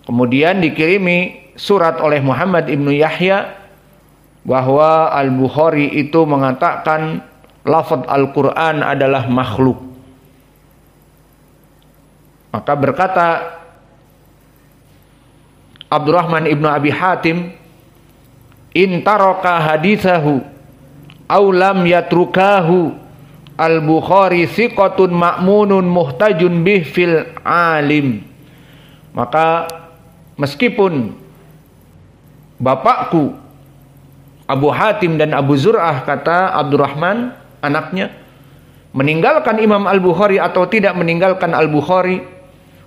Kemudian dikirimi surat oleh Muhammad ibnu Yahya bahwa Al-Bukhari itu mengatakan lafaz Al-Quran adalah makhluk. Maka berkata Abdurrahman ibnu Abi Hatim, in taraka hadithahu aw lam yatrukahu Al-Bukhari thiqatun ma'munun muhtajun bih fil alim. Maka meskipun bapakku Abu Hatim dan Abu Zur'ah, kata Abdurrahman anaknya, meninggalkan Imam Al-Bukhari atau tidak meninggalkan Al-Bukhari,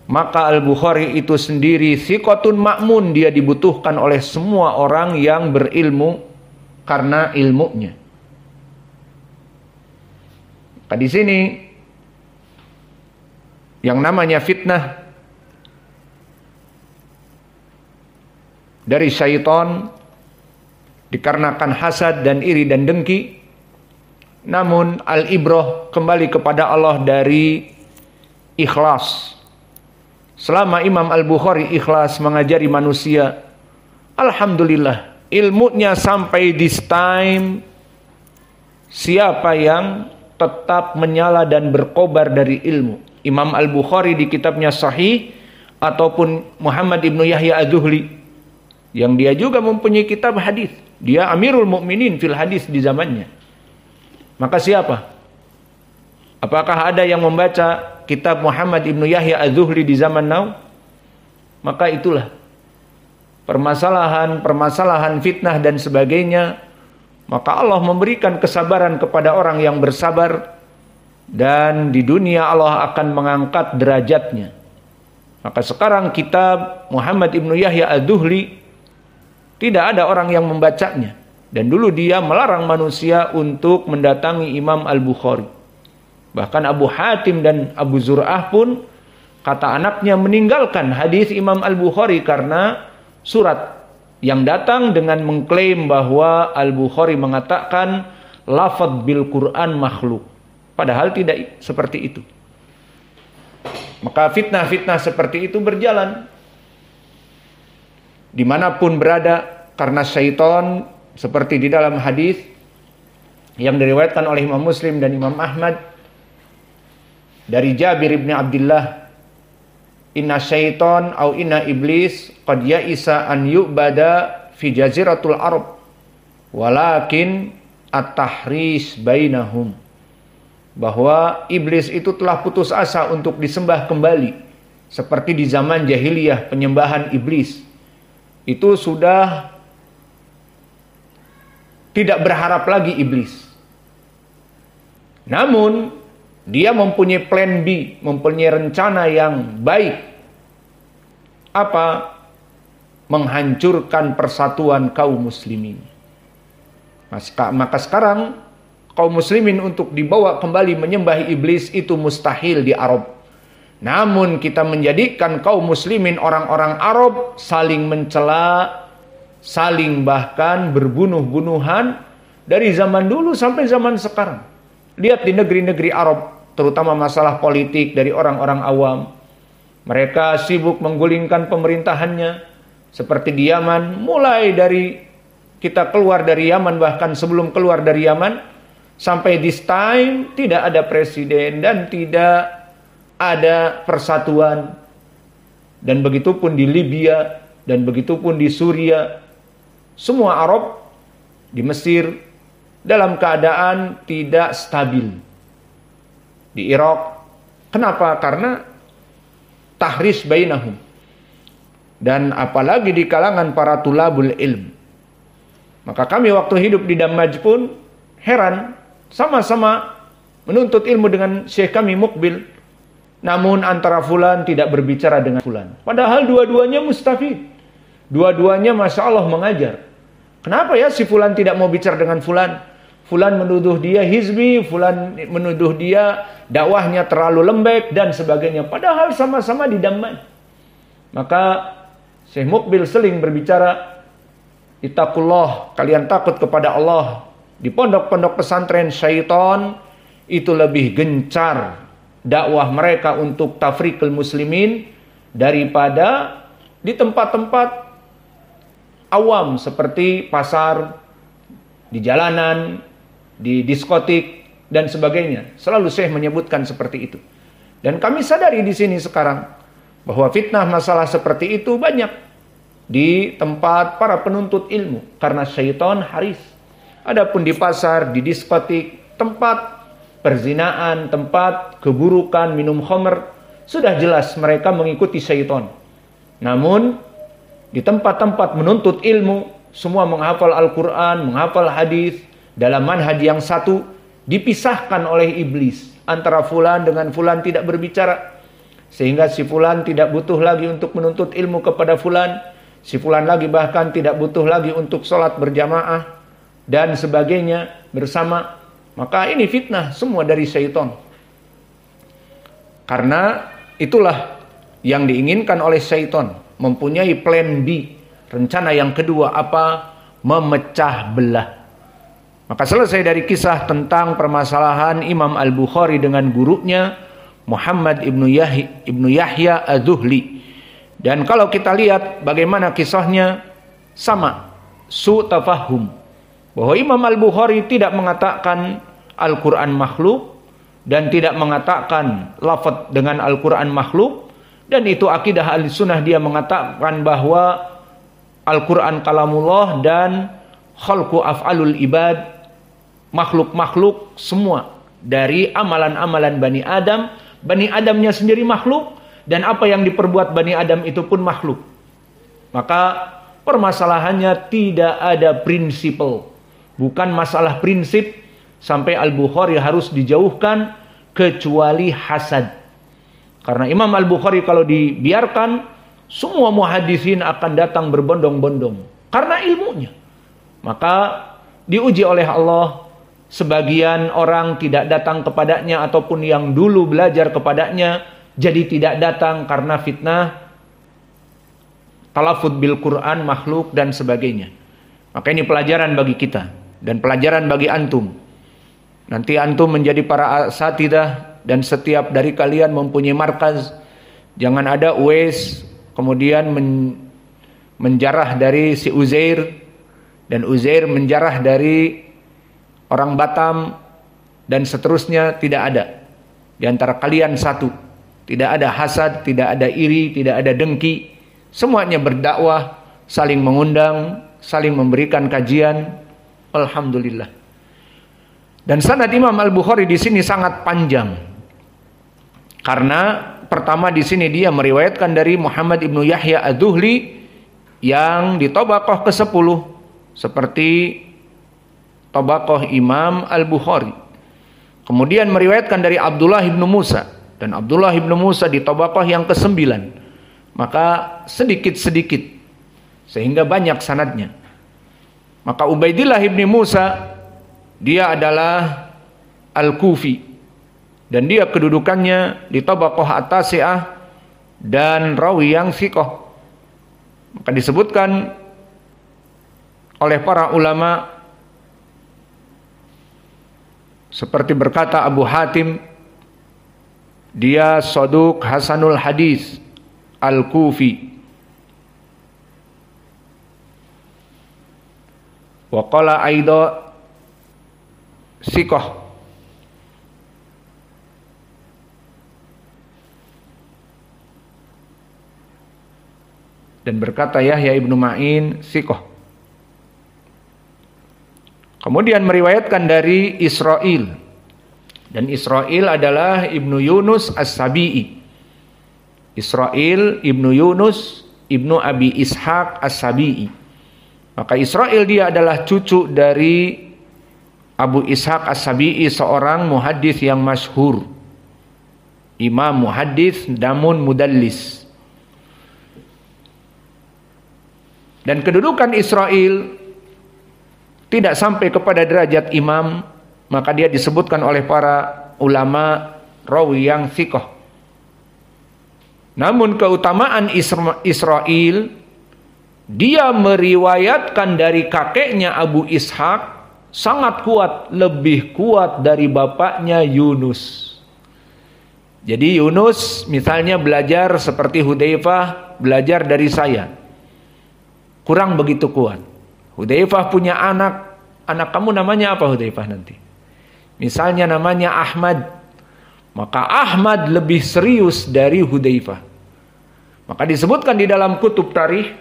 maka Al-Bukhari itu sendiri thiqatun ma'mun, dia dibutuhkan oleh semua orang yang berilmu karena ilmunya. Maka di sini yang namanya fitnah dari syaitan dikarenakan hasad dan iri dan dengki. Namun al-ibrah kembali kepada Allah dari ikhlas. Selama Imam Al-Bukhari ikhlas mengajari manusia, alhamdulillah ilmunya sampai this time. Siapa yang tetap menyala dan berkobar dari ilmu, Imam Al-Bukhari di kitabnya Sahih ataupun Muhammad ibnu Yahya Az-Zuhli yang dia juga mempunyai kitab hadis. Dia Amirul Mukminin fil hadis di zamannya. Maka siapa? Apakah ada yang membaca kitab Muhammad ibnu Yahya Az-Zuhli di zaman now? Maka itulah permasalahan fitnah dan sebagainya. Maka Allah memberikan kesabaran kepada orang yang bersabar, dan di dunia Allah akan mengangkat derajatnya. Maka sekarang kitab Muhammad ibnu Yahya Az-Zuhli tidak ada orang yang membacanya. Dan dulu dia melarang manusia untuk mendatangi Imam Al-Bukhari. Bahkan Abu Hatim dan Abu Zur'ah pun, kata anaknya, meninggalkan hadis Imam Al-Bukhari karena surat yang datang dengan mengklaim bahwa Al-Bukhari mengatakan lafaz bil Quran makhluk. Padahal tidak seperti itu. Maka fitnah-fitnah seperti itu berjalan dimanapun berada, karena syaitan seperti di dalam hadis yang diriwayatkan oleh Imam Muslim dan Imam Ahmad dari Jabir bin Abdullah, inna syaitan au inna iblis qad ya'isa an yu'bada fi jaziratul Arab walakin at-tahris bainahum, bahwa iblis itu telah putus asa untuk disembah kembali seperti di zaman jahiliyah. Penyembahan iblis itu sudah tidak berharap lagi iblis. Namun dia mempunyai plan B, mempunyai rencana yang baik. Apa? Menghancurkan persatuan kaum muslimin. Maka sekarang kaum muslimin untuk dibawa kembali menyembah iblis itu mustahil di Arab. Namun kita menjadikan kaum muslimin orang-orang Arab saling mencela, saling bahkan berbunuh-bunuhan dari zaman dulu sampai zaman sekarang. Lihat di negeri-negeri Arab, terutama masalah politik dari orang-orang awam. Mereka sibuk menggulingkan pemerintahannya. Seperti di Yaman, mulai dari kita keluar dari Yaman, bahkan sebelum keluar dari Yaman, sampai this time tidak ada presiden dan tidak ada persatuan. Dan begitu pun di Libya, dan begitu pun di Suria. Semua Arab di Mesir dalam keadaan tidak stabil. Di Irak, kenapa? Karena tahris bainahum. Dan apalagi di kalangan para tulabul ilm. Maka kami waktu hidup di Damaj pun heran, sama-sama menuntut ilmu dengan syekh kami Mukbil. Namun antara fulan tidak berbicara dengan fulan. Padahal dua-duanya mustafid. Dua-duanya Masya Allah mengajar. Kenapa ya si fulan tidak mau bicara dengan fulan? Fulan menuduh dia hizbi, fulan menuduh dia dakwahnya terlalu lembek dan sebagainya. Padahal sama-sama di Damaj. Maka Syekh Mukbil sering berbicara, ittaqullah, kalian takut kepada Allah. Di pondok-pondok pesantren syaitan itu lebih gencar dakwah mereka untuk tafriqul muslimin daripada di tempat-tempat awam seperti pasar, di jalanan, di diskotik dan sebagainya. Selalu Syekh menyebutkan seperti itu. Dan kami sadari di sini sekarang bahwa fitnah masalah seperti itu banyak di tempat para penuntut ilmu karena syaitan haris. Adapun di pasar, di diskotik, tempat perzinaan, tempat keburukan, minum khamr, sudah jelas mereka mengikuti syaitan. Namun di tempat-tempat menuntut ilmu, semua menghafal Al-Quran, menghafal hadis dalam manhaj yang satu, dipisahkan oleh iblis. Antara fulan dengan fulan tidak berbicara, sehingga si fulan tidak butuh lagi untuk menuntut ilmu kepada fulan, si fulan lagi bahkan tidak butuh lagi untuk sholat berjamaah dan sebagainya bersama. Maka ini fitnah semua dari syaitan. Karena itulah yang diinginkan oleh syaitan, mempunyai plan B. Rencana yang kedua apa? Memecah belah. Maka selesai dari kisah tentang permasalahan Imam Al-Bukhari dengan gurunya Muhammad ibnu Yahya Az-Zuhli. Dan kalau kita lihat bagaimana kisahnya, sama, su tafahum, bahwa Imam Al-Bukhari tidak mengatakan Al-Quran makhluk dan tidak mengatakan lafaz dengan Al-Quran makhluk, dan itu akidah Ahlussunnah. Dia mengatakan bahwa Al-Quran kalamullah dan khalqu af'alul ibad, makhluk-makhluk semua dari amalan-amalan Bani Adam. Bani Adamnya sendiri makhluk, dan apa yang diperbuat Bani Adam itu pun makhluk. Maka permasalahannya tidak ada prinsipal, bukan masalah prinsip sampai Al-Bukhari harus dijauhkan kecuali hasad. Karena Imam Al-Bukhari kalau dibiarkan, semua muhaddisin akan datang berbondong-bondong karena ilmunya. Maka diuji oleh Allah, sebagian orang tidak datang kepadanya, ataupun yang dulu belajar kepadanya jadi tidak datang karena fitnah talafud bil Quran makhluk dan sebagainya. Maka ini pelajaran bagi kita dan pelajaran bagi antum. Nanti antum menjadi para asatidah dan setiap dari kalian mempunyai markaz. Jangan ada Uwais kemudian menjarah dari si Uzair, dan Uzair menjarah dari orang Batam, dan seterusnya. Tidak ada. Di antara kalian satu. Tidak ada hasad, tidak ada iri, tidak ada dengki. Semuanya berdakwah, saling mengundang, saling memberikan kajian. Alhamdulillah. Dan sanad Imam Al-Bukhari di sini sangat panjang. Karena pertama di sini dia meriwayatkan dari Muhammad ibnu Yahya Az-Zuhli yang di Tabaqah ke-10 seperti Tabaqah Imam Al-Bukhari. Kemudian meriwayatkan dari Abdullah ibnu Musa, dan Abdullah ibnu Musa di Tabaqah yang ke-9. Maka sedikit-sedikit sehingga banyak sanadnya. Maka Ubaidillah ibnu Musa dia adalah Al-Kufi, dan dia kedudukannya di Tabaqah At-Tasi'ah dan rawi yang thiqah. Maka disebutkan oleh para ulama seperti berkata Abu Hatim, dia Saduq Hasanul Hadis Al-Kufi. Wa qala aidha thiqah. Dan berkata Yahya ibnu Ma'in thiqah. Kemudian meriwayatkan dari Israil, dan Israil adalah ibnu Yunus As-Sabi'i. Israil ibnu Yunus ibnu Abi Ishaq As-Sabi'i. Maka Israil dia adalah cucu dari Abu Ishaq As-Sabi'i, seorang muhaddis yang masyhur, imam muhaddis namun mudallis. Dan kedudukan Israil tidak sampai kepada derajat imam, maka dia disebutkan oleh para ulama rawi yang thiqah. Namun keutamaan Israil, dia meriwayatkan dari kakeknya Abu Ishaq sangat kuat, lebih kuat dari bapaknya Yunus. Jadi Yunus misalnya belajar seperti Hudzaifah belajar dari saya. Kurang begitu kuat. Hudzaifah punya anak. Anak kamu namanya apa Hudzaifah nanti? Misalnya namanya Ahmad. Maka Ahmad lebih serius dari Hudzaifah. Maka disebutkan di dalam kutub tarikh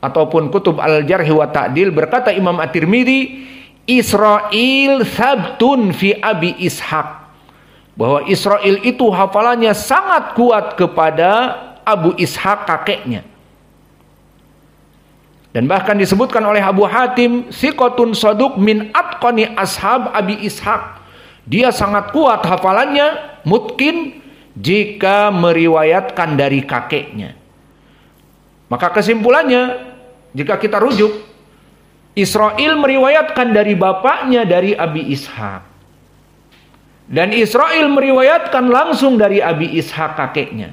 ataupun kutub Al-Jarh wa Ta'dil, berkata Imam At-Tirmidzi, Israil sabtun fi Abi Ishaq. Bahwa Israil itu hafalannya sangat kuat kepada Abu Ishaq, kakeknya. Dan bahkan disebutkan oleh Abu Hatim, siqatun saduq min atqani ashab Abi Ishaq. Dia sangat kuat hafalannya, mutkin, jika meriwayatkan dari kakeknya. Maka kesimpulannya, jika kita rujuk, Israil meriwayatkan dari bapaknya, dari Abi Ishaq. Dan Israil meriwayatkan langsung dari Abi Ishaq, kakeknya.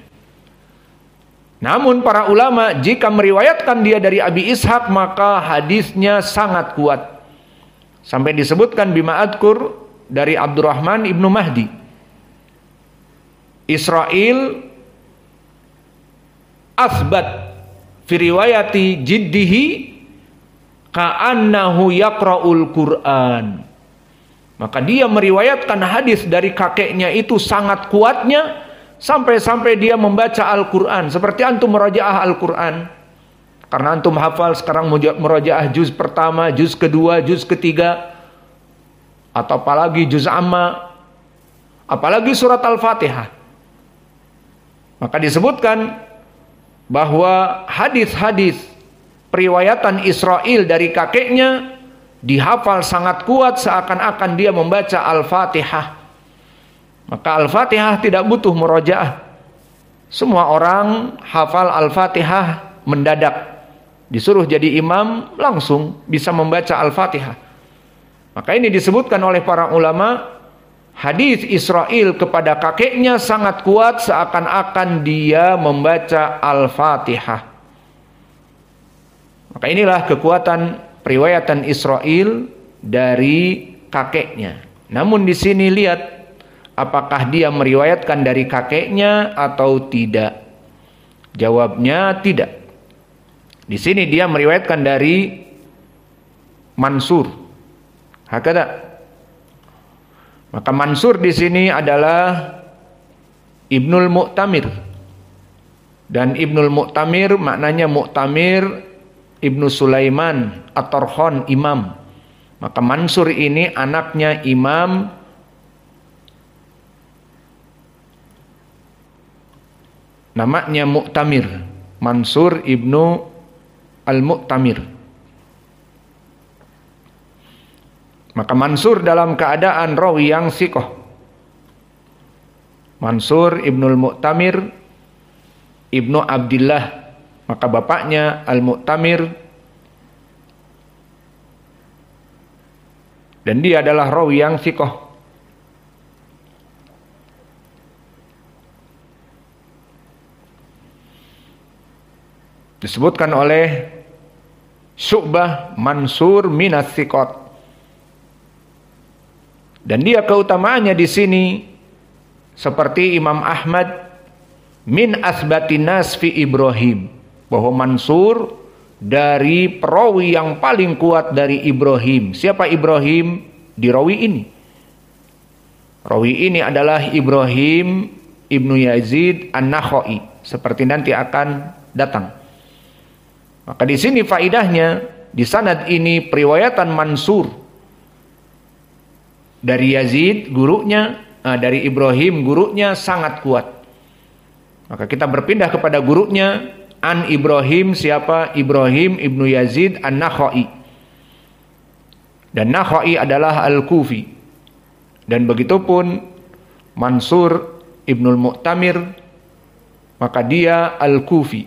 Namun para ulama jika meriwayatkan dia dari Abi Ishaq, maka hadisnya sangat kuat. Sampai disebutkan bima adkur dari Abdurrahman ibnu Mahdi. Israil asbat fi riwayati jiddihi ka'annahu yaqra'ul Qur'an. Maka dia meriwayatkan hadis dari kakeknya itu sangat kuatnya, sampai-sampai dia membaca Al-Quran. Seperti antum merajaah Al-Quran. Karena antum hafal sekarang merajaah juz pertama, juz kedua, juz ketiga. Atau apalagi juz amma. Apalagi surat Al-Fatihah. Maka disebutkan bahwa hadis-hadis periwayatan Israil dari kakeknya dihafal sangat kuat, seakan-akan dia membaca Al-Fatihah. Maka Al-Fatihah tidak butuh murojaah. Semua orang hafal Al-Fatihah mendadak. Disuruh jadi imam, langsung bisa membaca Al-Fatihah. Maka ini disebutkan oleh para ulama, hadis Israil kepada kakeknya sangat kuat, seakan-akan dia membaca Al-Fatihah. Maka inilah kekuatan periwayatan Israil dari kakeknya. Namun di sini lihat, apakah dia meriwayatkan dari kakeknya atau tidak? Jawabnya tidak. Di sini dia meriwayatkan dari Mansur. Hakada. Maka Mansur di sini adalah Ibnul Mu'tamir. Dan Ibnul Mu'tamir maknanya Mu'tamir Ibnu Sulaiman At-Tarkhan, imam. Maka Mansur ini anaknya imam namanya Mu'tamir. Mansur Ibnu Al-Mu'tamir. Maka Mansur dalam keadaan rawi yang siqah. Mansur Ibnul Mu'tamir Ibnu Abdillah. Maka bapaknya Al-Mu'tamir. Dan dia adalah rawi yang siqah. Disebutkan oleh Syu'bah Mansur minas siqat. Dan dia keutamaannya di sini seperti Imam Ahmad min asbatin nas fi Ibrahim. Bahwa Mansur dari perawi yang paling kuat dari Ibrahim. Siapa Ibrahim di rawi ini? Rawi ini adalah Ibrahim Ibnu Yazid An-Nakhai, seperti nanti akan datang. Maka di sini faidahnya, di sanad ini periwayatan Mansur dari Yazid gurunya, dari Ibrahim gurunya sangat kuat. Maka kita berpindah kepada gurunya. An Ibrahim, siapa? Ibrahim Ibnu Yazid An-Nakhai. Dan Nakhai adalah Al-Kufi. Dan begitupun Mansur Ibnul Mu'tamir, maka dia Al-Kufi.